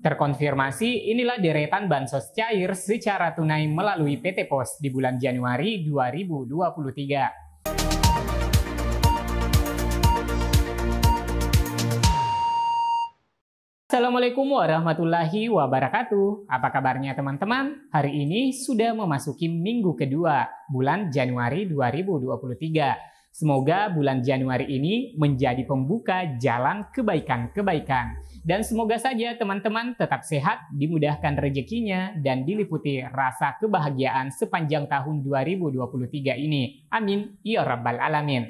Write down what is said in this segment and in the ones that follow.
Terkonfirmasi, inilah deretan bansos cair secara tunai melalui PT Pos di bulan Januari 2023. Assalamualaikum warahmatullahi wabarakatuh. Apa kabarnya teman-teman? Hari ini sudah memasuki minggu kedua bulan Januari 2023. Semoga bulan Januari ini menjadi pembuka jalan kebaikan-kebaikan. Dan semoga saja teman-teman tetap sehat, dimudahkan rezekinya, dan diliputi rasa kebahagiaan sepanjang tahun 2023 ini. Amin. Ya Rabbal Alamin.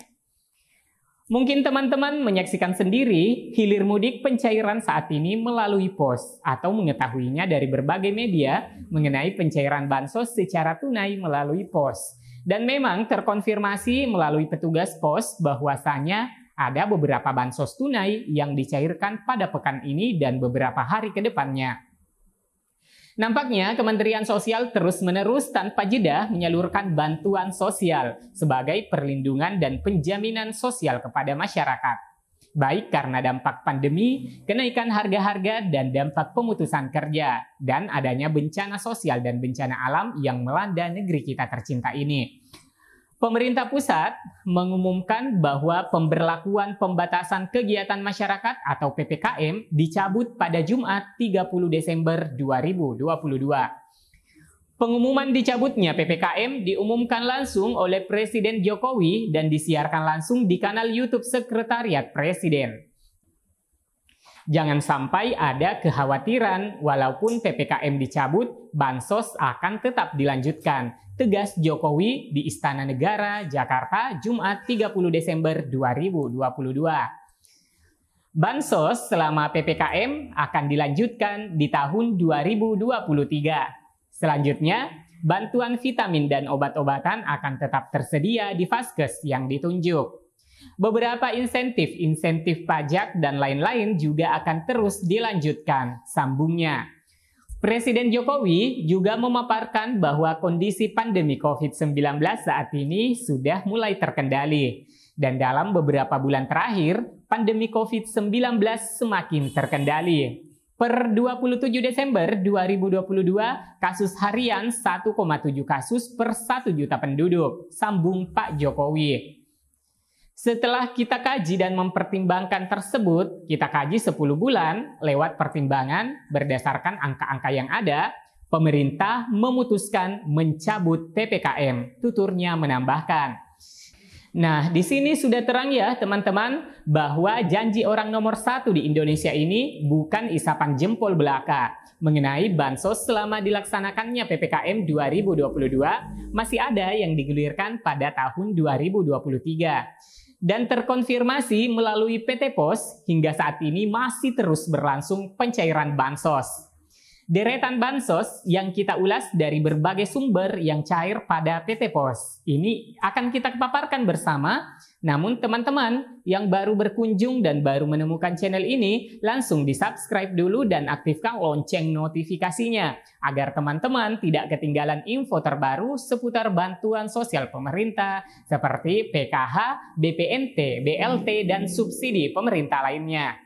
Mungkin teman-teman menyaksikan sendiri hilir mudik pencairan saat ini melalui pos atau mengetahuinya dari berbagai media mengenai pencairan bansos secara tunai melalui pos. Dan memang terkonfirmasi melalui petugas pos bahwasanya ada beberapa bansos tunai yang dicairkan pada pekan ini dan beberapa hari ke depannya. Nampaknya Kementerian Sosial terus-menerus tanpa jeda menyalurkan bantuan sosial sebagai perlindungan dan penjaminan sosial kepada masyarakat. Baik karena dampak pandemi, kenaikan harga-harga, dan dampak pemutusan kerja, dan adanya bencana sosial dan bencana alam yang melanda negeri kita tercinta ini. Pemerintah pusat mengumumkan bahwa pemberlakuan pembatasan kegiatan masyarakat atau PPKM dicabut pada Jumat 30 Desember 2022. Pengumuman dicabutnya PPKM diumumkan langsung oleh Presiden Jokowi dan disiarkan langsung di kanal YouTube Sekretariat Presiden. Jangan sampai ada kekhawatiran walaupun PPKM dicabut, bansos akan tetap dilanjutkan. Tegas Jokowi di Istana Negara, Jakarta, Jumat 30 Desember 2022. Bansos selama PPKM akan dilanjutkan di tahun 2023. Selanjutnya, bantuan vitamin dan obat-obatan akan tetap tersedia di Vaskes yang ditunjuk. Beberapa insentif pajak dan lain-lain juga akan terus dilanjutkan, sambungnya. Presiden Jokowi juga memaparkan bahwa kondisi pandemi COVID-19 saat ini sudah mulai terkendali. Dan dalam beberapa bulan terakhir, pandemi COVID-19 semakin terkendali. Per 27 Desember 2022, kasus harian 1,7 kasus per 1 juta penduduk, sambung Pak Jokowi. Setelah kita kaji dan mempertimbangkan tersebut, kita kaji 10 bulan lewat pertimbangan berdasarkan angka-angka yang ada, pemerintah memutuskan mencabut PPKM, tuturnya menambahkan. Nah, di sini sudah terang ya teman-teman bahwa janji orang nomor 1 di Indonesia ini bukan isapan jempol belaka. Mengenai bansos selama dilaksanakannya PPKM 2022 masih ada yang digulirkan pada tahun 2023. Dan terkonfirmasi melalui PT Pos hingga saat ini masih terus berlangsung pencairan bansos. Deretan bansos yang kita ulas dari berbagai sumber yang cair pada PT Pos. Ini akan kita paparkan bersama, namun teman-teman yang baru berkunjung dan baru menemukan channel ini, langsung di-subscribe dulu dan aktifkan lonceng notifikasinya, agar teman-teman tidak ketinggalan info terbaru seputar bantuan sosial pemerintah, seperti PKH, BPNT, BLT, dan subsidi pemerintah lainnya.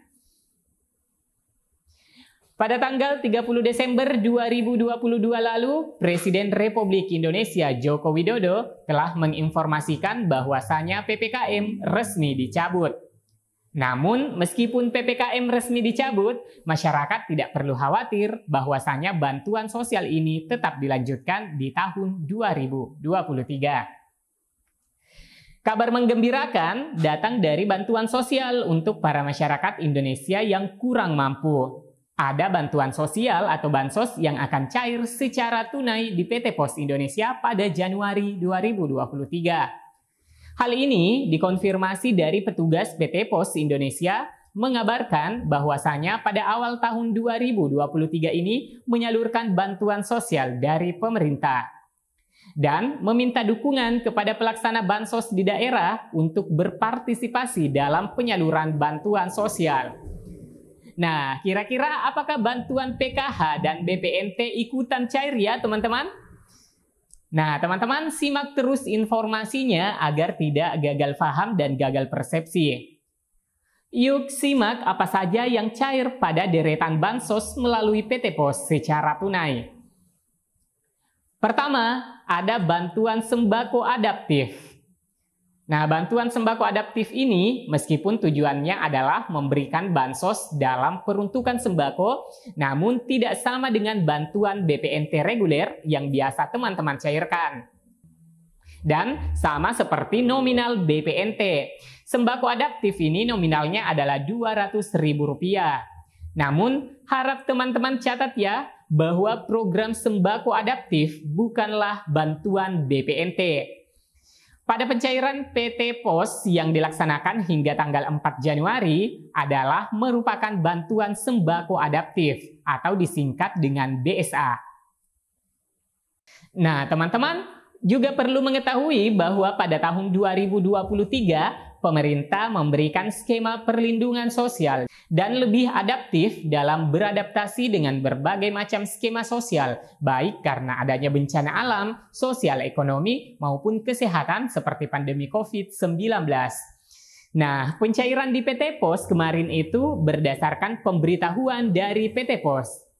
Pada tanggal 30 Desember 2022 lalu, Presiden Republik Indonesia Joko Widodo telah menginformasikan bahwasanya PPKM resmi dicabut. Namun, meskipun PPKM resmi dicabut, masyarakat tidak perlu khawatir bahwasanya bantuan sosial ini tetap dilanjutkan di tahun 2023. Kabar menggembirakan datang dari bantuan sosial untuk para masyarakat Indonesia yang kurang mampu. Ada bantuan sosial atau bansos yang akan cair secara tunai di PT Pos Indonesia pada Januari 2023. Hal ini dikonfirmasi dari petugas PT Pos Indonesia mengabarkan bahwasanya pada awal tahun 2023 ini menyalurkan bantuan sosial dari pemerintah. Dan meminta dukungan kepada pelaksana bansos di daerah untuk berpartisipasi dalam penyaluran bantuan sosial. Nah, kira-kira apakah bantuan PKH dan BPNT ikutan cair ya teman-teman? Nah, teman-teman simak terus informasinya agar tidak gagal paham dan gagal persepsi. Yuk simak apa saja yang cair pada deretan bansos melalui PT Pos secara tunai. Pertama, ada bantuan sembako adaptif. Nah, bantuan sembako adaptif ini meskipun tujuannya adalah memberikan bansos dalam peruntukan sembako, namun tidak sama dengan bantuan BPNT reguler yang biasa teman-teman cairkan. Dan sama seperti nominal BPNT, sembako adaptif ini nominalnya adalah Rp200.000. Namun, harap teman-teman catat ya, bahwa program sembako adaptif bukanlah bantuan BPNT. Pada pencairan PT Pos yang dilaksanakan hingga tanggal 4 Januari adalah merupakan bantuan sembako adaptif atau disingkat dengan BSA. Nah, teman-teman juga perlu mengetahui bahwa pada tahun 2023 pemerintah memberikan skema perlindungan sosial dan lebih adaptif dalam beradaptasi dengan berbagai macam skema sosial, baik karena adanya bencana alam, sosial ekonomi, maupun kesehatan seperti pandemi COVID-19. Nah, pencairan di PT Pos kemarin itu berdasarkan pemberitahuan dari PT Pos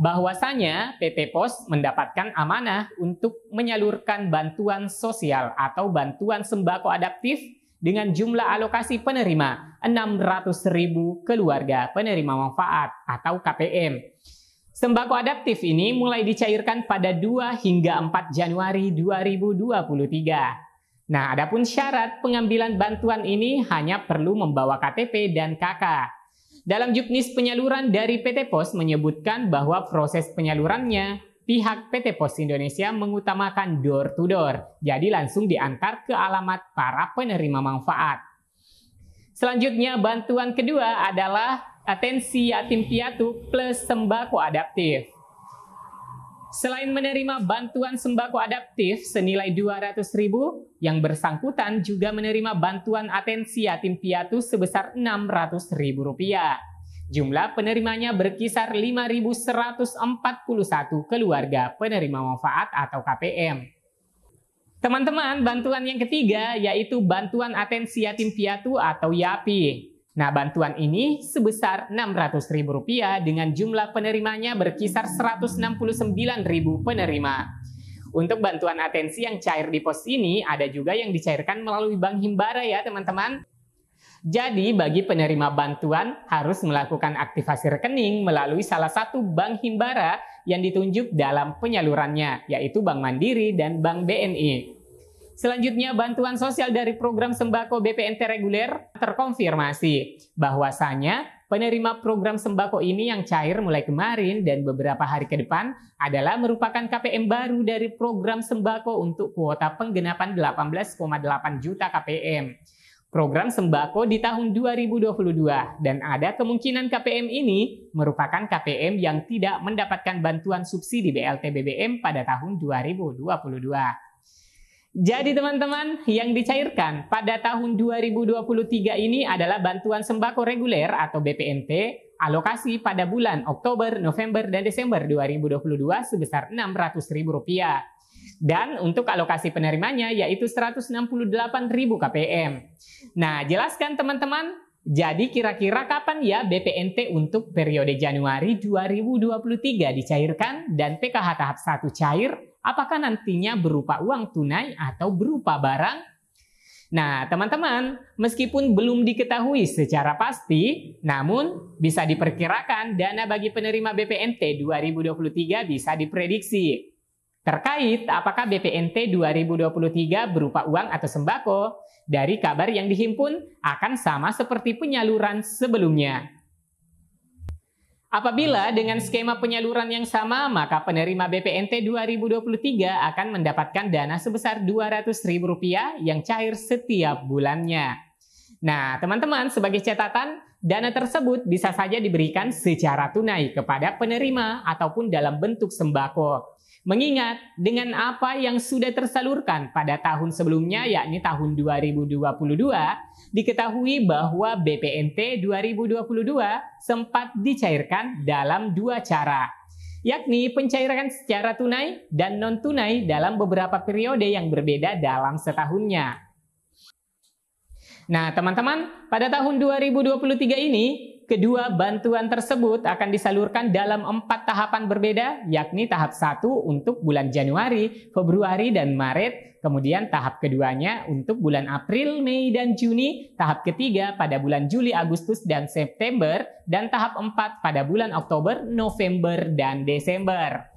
bahwasanya PT Pos mendapatkan amanah untuk menyalurkan bantuan sosial atau bantuan sembako adaptif dengan jumlah alokasi penerima 600.000 keluarga penerima manfaat atau KPM. Sembako adaptif ini mulai dicairkan pada 2 hingga 4 Januari 2023. Nah, adapun syarat pengambilan bantuan ini hanya perlu membawa KTP dan KK. Dalam juknis penyaluran dari PT Pos menyebutkan bahwa proses penyalurannya pihak PT Pos Indonesia mengutamakan door to door, jadi langsung diantar ke alamat para penerima manfaat. Selanjutnya, bantuan kedua adalah atensi yatim piatu plus sembako adaptif. Selain menerima bantuan sembako adaptif senilai Rp200.000, yang bersangkutan juga menerima bantuan atensi yatim piatu sebesar Rp600.000. Jumlah penerimanya berkisar 5.141 keluarga penerima manfaat atau KPM. Teman-teman, bantuan yang ketiga yaitu bantuan atensi yatim piatu atau YAPI. Nah, bantuan ini sebesar Rp600.000 dengan jumlah penerimanya berkisar 169.000 penerima. Untuk bantuan atensi yang cair di pos ini, ada juga yang dicairkan melalui Bank Himbara ya teman-teman. Jadi, bagi penerima bantuan harus melakukan aktivasi rekening melalui salah satu Bank Himbara yang ditunjuk dalam penyalurannya, yaitu Bank Mandiri dan Bank BNI. Selanjutnya, bantuan sosial dari program sembako BPNT reguler terkonfirmasi bahwasanya penerima program sembako ini yang cair mulai kemarin dan beberapa hari ke depan adalah merupakan KPM baru dari program sembako untuk kuota penggenapan 18,8 juta KPM. Program sembako di tahun 2022 dan ada kemungkinan KPM ini merupakan KPM yang tidak mendapatkan bantuan subsidi BLT BBM pada tahun 2022. Jadi teman-teman, yang dicairkan pada tahun 2023 ini adalah bantuan sembako reguler atau BPNT alokasi pada bulan Oktober, November, dan Desember 2022 sebesar Rp600.000. Dan untuk alokasi penerimanya yaitu 168.000 KPM. Nah, jelaskan teman-teman, jadi kira-kira kapan ya BPNT untuk periode Januari 2023 dicairkan dan PKH tahap 1 cair? Apakah nantinya berupa uang tunai atau berupa barang? Nah, teman-teman, meskipun belum diketahui secara pasti, namun bisa diperkirakan dana bagi penerima BPNT 2023 bisa diprediksi. Terkait apakah BPNT 2023 berupa uang atau sembako, dari kabar yang dihimpun akan sama seperti penyaluran sebelumnya. Apabila dengan skema penyaluran yang sama, maka penerima BPNT 2023 akan mendapatkan dana sebesar Rp200.000 yang cair setiap bulannya. Nah, teman-teman, sebagai catatan, dana tersebut bisa saja diberikan secara tunai kepada penerima ataupun dalam bentuk sembako. Mengingat dengan apa yang sudah tersalurkan pada tahun sebelumnya, yakni tahun 2022, diketahui bahwa BPNT 2022 sempat dicairkan dalam dua cara, yakni pencairan secara tunai dan non-tunai dalam beberapa periode yang berbeda dalam setahunnya. Nah, teman-teman, pada tahun 2023 ini, kedua bantuan tersebut akan disalurkan dalam 4 tahapan berbeda, yakni tahap 1 untuk bulan Januari, Februari, dan Maret, kemudian tahap keduanya untuk bulan April, Mei, dan Juni, tahap ketiga pada bulan Juli, Agustus, dan September, dan tahap 4 pada bulan Oktober, November, dan Desember.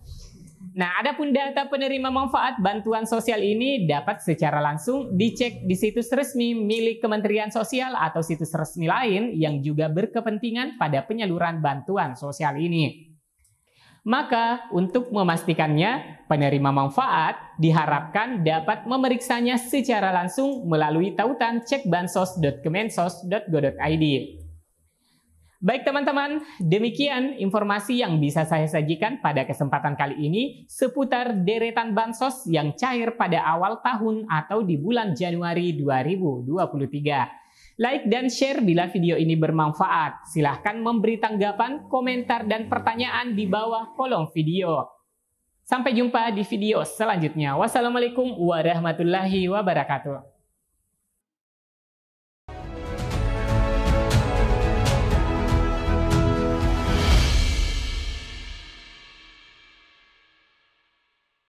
Nah, adapun data penerima manfaat bantuan sosial ini dapat secara langsung dicek di situs resmi milik Kementerian Sosial atau situs resmi lain yang juga berkepentingan pada penyaluran bantuan sosial ini. Maka, untuk memastikannya, penerima manfaat diharapkan dapat memeriksanya secara langsung melalui tautan cekbansos.kemensos.go.id. Baik teman-teman, demikian informasi yang bisa saya sajikan pada kesempatan kali ini seputar deretan bansos yang cair pada awal tahun atau di bulan Januari 2023. Like dan share bila video ini bermanfaat. Silahkan memberi tanggapan, komentar, dan pertanyaan di bawah kolom video. Sampai jumpa di video selanjutnya. Wassalamualaikum warahmatullahi wabarakatuh.